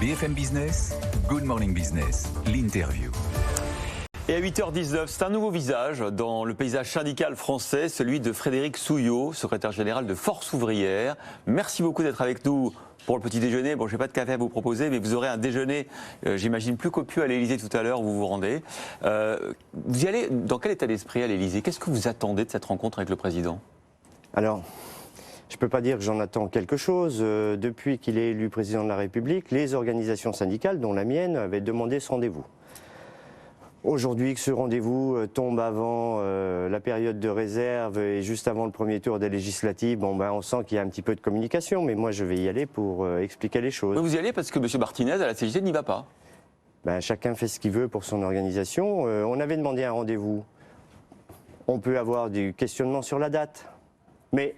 BFM Business, Good Morning Business, l'interview. Et à 8h19, c'est un nouveau visage dans le paysage syndical français, celui de Frédéric Souillot, secrétaire général de Force Ouvrière. Merci beaucoup d'être avec nous pour le petit déjeuner. Bon, je n'ai pas de café à vous proposer, mais vous aurez un déjeuner, j'imagine, plus copieux à l'Élysée tout à l'heure où vous vous rendez. Vous y allez dans quel état d'esprit à l'Élysée? Qu'est-ce que vous attendez de cette rencontre avec le président? Alors, je ne peux pas dire que j'en attends quelque chose. Depuis qu'il est élu président de la République, les organisations syndicales, dont la mienne, avaient demandé ce rendez-vous. Aujourd'hui, que ce rendez-vous tombe avant la période de réserve et juste avant le premier tour des législatives, on sent qu'il y a un petit peu de communication, mais moi je vais y aller pour expliquer les choses. Vous y allez parce que M. Martinez, à la CGT, n'y va pas. Chacun fait ce qu'il veut pour son organisation. On avait demandé un rendez-vous. On peut avoir du questionnement sur la date, mais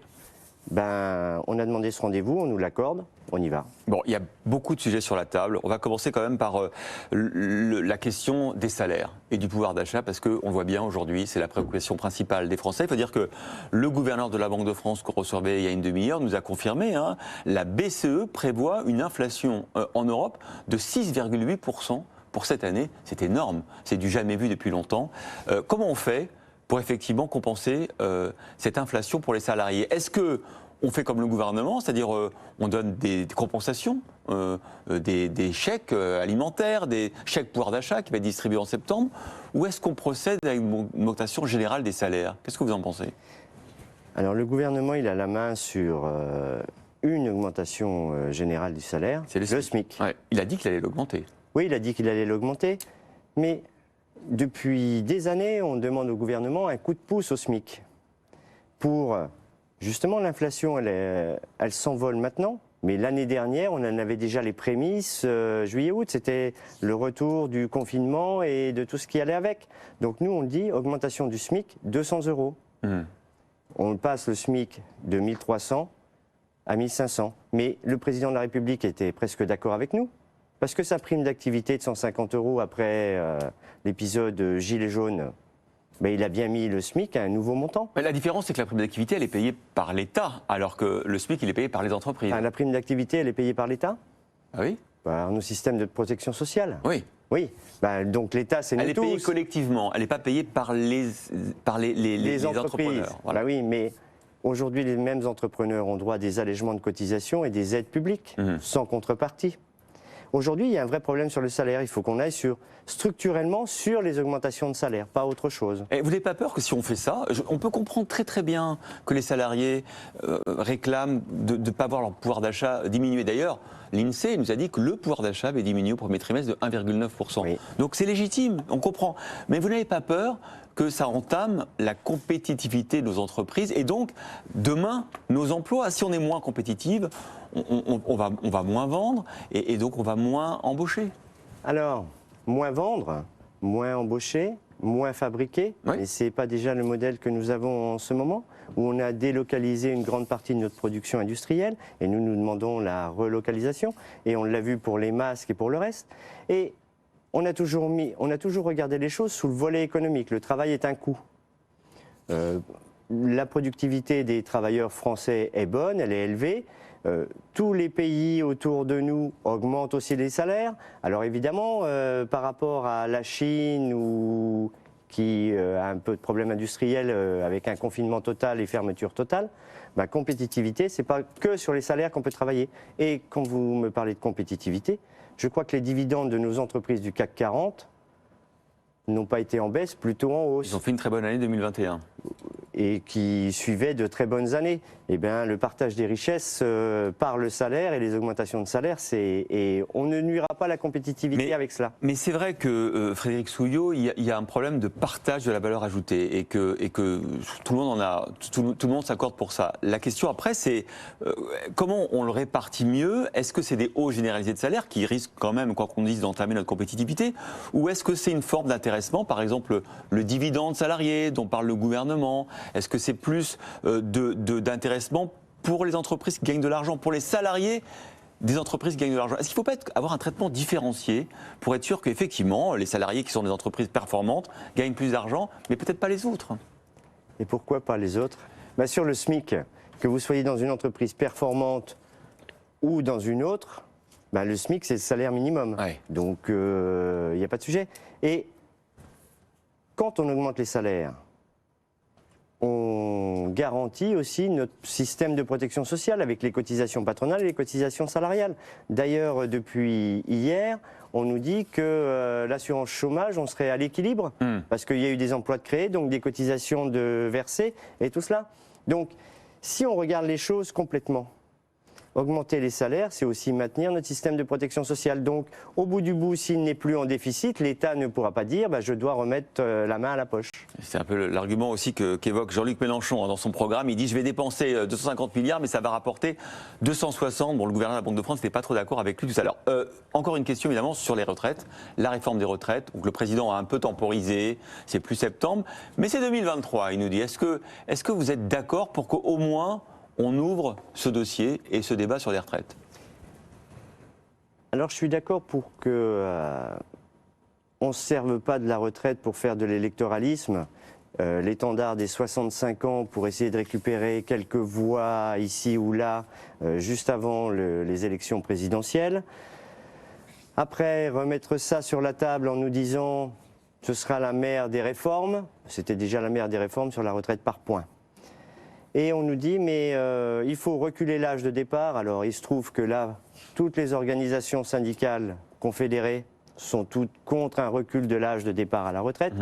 on a demandé ce rendez-vous, on nous l'accorde, on y va. Bon, il y a beaucoup de sujets sur la table. On va commencer quand même par la question des salaires et du pouvoir d'achat, parce qu'on voit bien aujourd'hui, c'est la préoccupation principale des Français. Il faut dire que le gouverneur de la Banque de France, qu'on recevait il y a une demi-heure, nous a confirmé, la BCE prévoit une inflation en Europe de 6,8% pour cette année. C'est énorme, c'est du jamais vu depuis longtemps. Comment on fait pour effectivement compenser cette inflation pour les salariés? Est-ce qu'on fait comme le gouvernement, c'est-à-dire on donne des compensations, des chèques alimentaires, des chèques pouvoir d'achat qui va être distribué en septembre, ou est-ce qu'on procède à une augmentation générale des salaires? Qu'est-ce que vous en pensez? Alors le gouvernement, il a la main sur une augmentation générale du salaire, c'est le SMIC. Ouais, il a dit qu'il allait l'augmenter. Oui, il a dit qu'il allait l'augmenter, mais depuis des années, on demande au gouvernement un coup de pouce au SMIC. Pour, justement, l'inflation, elle s'envole maintenant, mais l'année dernière, on en avait déjà les prémices, juillet-août, c'était le retour du confinement et de tout ce qui allait avec. Donc nous, on dit augmentation du SMIC, 200 €. On passe le SMIC de 1300 à 1500. Mais le président de la République était presque d'accord avec nous. Parce que sa prime d'activité de 150 € après l'épisode Gilets jaunes, il a bien mis le SMIC à un nouveau montant. Mais la différence, c'est que la prime d'activité, elle est payée par l'État, alors que le SMIC, il est payé par les entreprises. La prime d'activité, elle est payée par l'État? Ah oui? Par nos systèmes de protection sociale. Oui. Oui. Donc l'État, c'est nous tous. Elle est payée collectivement, elle n'est pas payée par les entrepreneurs. Voilà. Oui, mais aujourd'hui, les mêmes entrepreneurs ont droit à des allègements de cotisations et des aides publiques, sans contrepartie. Aujourd'hui, il y a un vrai problème sur le salaire. Il faut qu'on aille structurellement sur les augmentations de salaire, pas autre chose. Et vous n'avez pas peur que si on fait ça, on peut comprendre très très bien que les salariés réclament de ne pas voir leur pouvoir d'achat diminuer. D'ailleurs, l'INSEE nous a dit que le pouvoir d'achat avait diminué au premier trimestre de 1,9%. Oui. Donc c'est légitime, on comprend. Mais vous n'avez pas peur que ça entame la compétitivité de nos entreprises et donc demain nos emplois? Si on est moins compétitive, on va moins vendre et donc on va moins embaucher. Alors, moins vendre, moins embaucher, moins fabriquer, oui. Et ce n'est pas déjà le modèle que nous avons en ce moment, où on a délocalisé une grande partie de notre production industrielle et nous demandons la relocalisation et on l'a vu pour les masques et pour le reste. Et on a toujours regardé les choses sous le volet économique. Le travail est un coût. La productivité des travailleurs français est bonne, elle est élevée. Tous les pays autour de nous augmentent aussi les salaires. Alors évidemment, par rapport à la Chine qui a un peu de problèmes industriels avec un confinement total et fermeture totale, compétitivité, c'est pas que sur les salaires qu'on peut travailler. Et quand vous me parlez de compétitivité, je crois que les dividendes de nos entreprises du CAC 40 n'ont pas été en baisse, plutôt en hausse. Ils ont fait une très bonne année 2021. Et qui suivaient de très bonnes années. Eh bien, le partage des richesses par le salaire et les augmentations de salaire, et on ne nuira pas à la compétitivité avec cela. Mais c'est vrai que, Frédéric Souillot, il y a un problème de partage de la valeur ajoutée et que tout le monde tout le monde s'accorde pour ça. La question après, c'est comment on le répartit mieux? Est-ce que c'est des hausses généralisées de salaire qui risquent quand même, quoi qu'on dise, d'entamer notre compétitivité? Ou est-ce que c'est une forme d'intéressement, par exemple le dividende salarié dont parle le gouvernement? Est-ce que c'est plus d'intéressement pour les entreprises qui gagnent de l'argent, pour les salariés des entreprises qui gagnent de l'argent? Est-ce qu'il ne faut pas avoir un traitement différencié pour être sûr qu'effectivement, les salariés qui sont des entreprises performantes gagnent plus d'argent, mais peut-être pas les autres? Et pourquoi pas les autres? Sur le SMIC, que vous soyez dans une entreprise performante ou dans une autre, Ben, le SMIC, c'est le salaire minimum. Ouais. Donc, il n'y a pas de sujet. Et quand on augmente les salaires, on garantit aussi notre système de protection sociale avec les cotisations patronales et les cotisations salariales. D'ailleurs, depuis hier, on nous dit que l'assurance chômage, on serait à l'équilibre parce qu'il y a eu des emplois de créés, donc des cotisations de versées et tout cela. Donc, si on regarde les choses complètement, augmenter les salaires, c'est aussi maintenir notre système de protection sociale. Donc, au bout du bout, s'il n'est plus en déficit, l'État ne pourra pas dire je dois remettre la main à la poche. C'est un peu l'argument aussi qu'évoque Jean-Luc Mélenchon dans son programme. Il dit je vais dépenser 250 milliards, mais ça va rapporter 260. Bon, le gouverneur de la Banque de France n'était pas trop d'accord avec lui tout à l'heure. Encore une question évidemment sur les retraites, la réforme des retraites. Donc, le président a un peu temporisé, c'est plus septembre, mais c'est 2023. Il nous dit est-ce que vous êtes d'accord pour qu'au moins on ouvre ce dossier et ce débat sur les retraites? Alors je suis d'accord pour que on ne se serve pas de la retraite pour faire de l'électoralisme. L'étendard des 65 ans pour essayer de récupérer quelques voix ici ou là juste avant les élections présidentielles. Après, remettre ça sur la table en nous disant ce sera la mère des réformes. C'était déjà la mère des réformes sur la retraite par points. Et on nous dit, mais il faut reculer l'âge de départ. Alors, il se trouve que là, toutes les organisations syndicales confédérées sont toutes contre un recul de l'âge de départ à la retraite.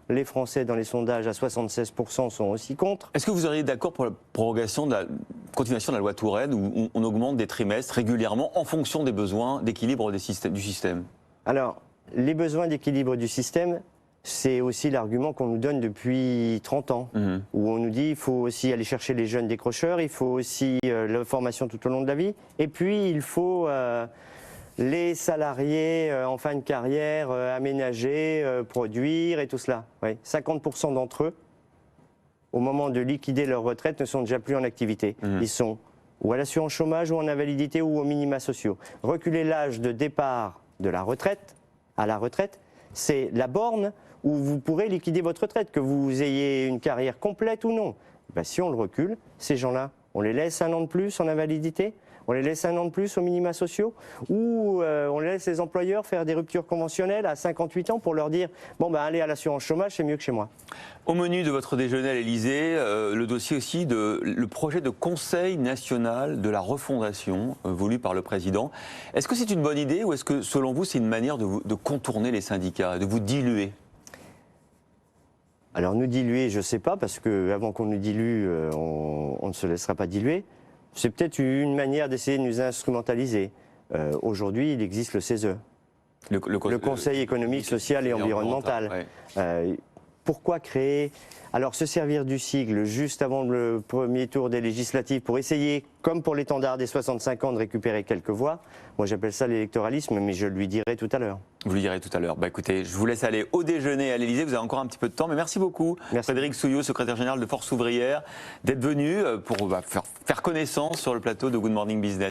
Les Français, dans les sondages, à 76% sont aussi contre. Est-ce que vous seriez d'accord pour la prorogation de la continuation de la loi Touraine où on augmente des trimestres régulièrement en fonction des besoins d'équilibre du système? Alors, les besoins d'équilibre du système, c'est aussi l'argument qu'on nous donne depuis 30 ans, où on nous dit qu'il faut aussi aller chercher les jeunes décrocheurs, il faut aussi la formation tout au long de la vie, et puis il faut les salariés en fin de carrière aménager, produire et tout cela. Oui. 50% d'entre eux, au moment de liquider leur retraite, ne sont déjà plus en activité. Ils sont ou à l'assurance chômage, ou en invalidité, ou aux minima sociaux. Reculer l'âge de départ de la retraite, à la retraite, c'est la borne où vous pourrez liquider votre retraite, que vous ayez une carrière complète ou non. Ben, si on le recule, ces gens-là, on les laisse 1 an de plus en invalidité, on les laisse 1 an de plus aux minima sociaux, ou on laisse les employeurs faire des ruptures conventionnelles à 58 ans pour leur dire « bon, ben, allez à l'assurance chômage, c'est mieux que chez moi ». Au menu de votre déjeuner à l'Élysée, le dossier aussi le projet de Conseil national de la refondation voulu par le président. Est-ce que c'est une bonne idée ou est-ce que, selon vous, c'est une manière de contourner les syndicats, de vous diluer? Alors nous diluer, je ne sais pas, parce qu'avant qu'on nous dilue, on ne se laissera pas diluer. C'est peut-être une manière d'essayer de nous instrumentaliser. Aujourd'hui, il existe le CESE, le Conseil économique, social et environnemental. Ouais. Pourquoi créer... Alors se servir du sigle juste avant le premier tour des législatives pour essayer, comme pour l'étendard des 65 ans, de récupérer quelques voix, moi j'appelle ça l'électoralisme, mais je lui dirai tout à l'heure. Vous lui direz tout à l'heure. Bah écoutez, je vous laisse aller au déjeuner à l'Élysée, vous avez encore un petit peu de temps, mais merci beaucoup Frédéric Souillot, secrétaire général de Force ouvrière, d'être venu pour faire connaissance sur le plateau de Good Morning Business.